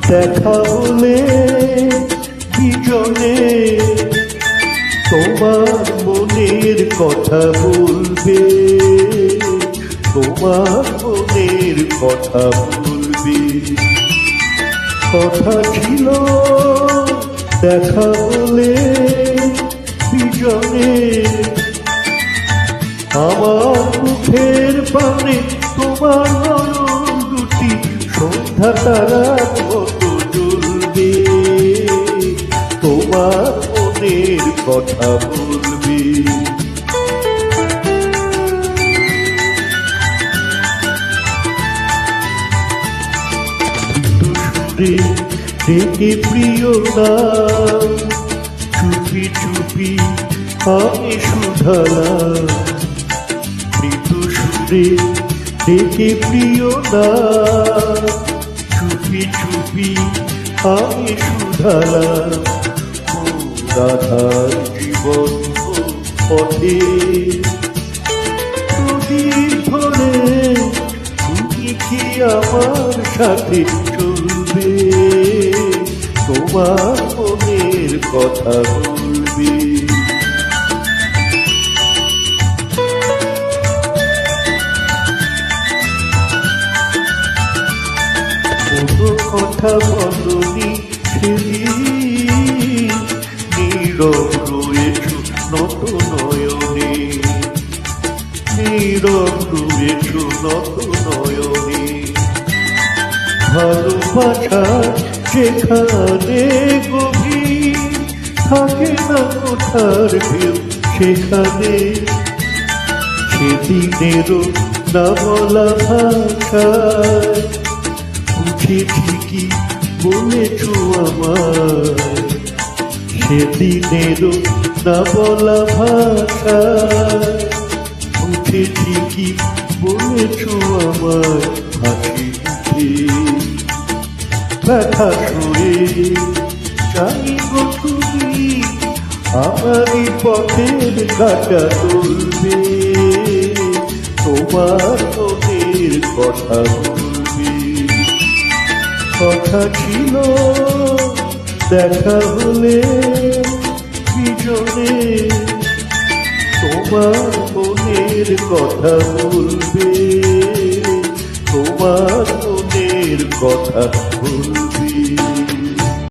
দেখা হলে বিজনে তোমার মনের কথা বলবে, তোমার মনের কথা বলবে। কথা ছিল দেখা হলে বিজনে, আমার মুখের পানে তোমার নয়ন দুটি সন্ধ্যা তারার মতো জ্বলবে, তোমার মনের কথা বলবে। ডেকে প্রিয় নাম, চুপি চুপি আমি শুধালাম। মৃদু সুরে ডেকে প্রিয় নাম, চুপি চুপি আমি শুধালাম। রাধার জীবন পথে প্রদীপ ধরে তুমি কি আমার সাথে চলবে, তোমার মনের কথা বলবে। কোনো কথা বলনি সেদিন, নীরব রয়েছ নত নয়নে, নীরব রয়েছ নত নয়নে। ভালোবাসা যেখানে গভীর থাকে না কোথার ঢেউ সেখানে, সেদিনেরও না বলা ভাষায় বুঝেছি কি বলেছ আমায়। সেদিনেরও না বলা ভাষায় বুঝেছি কি বলেছ আমায়। হাসি মুখে ব্যথা সরে চাই গো তুমি আমারই পথের কাটা তুলবে, তোমার মনের কথা বলবে। কথা ছিল দেখা হলে বিজনে, তোমার মনের কথা বলবে, তোমার মনের কথা বলবে।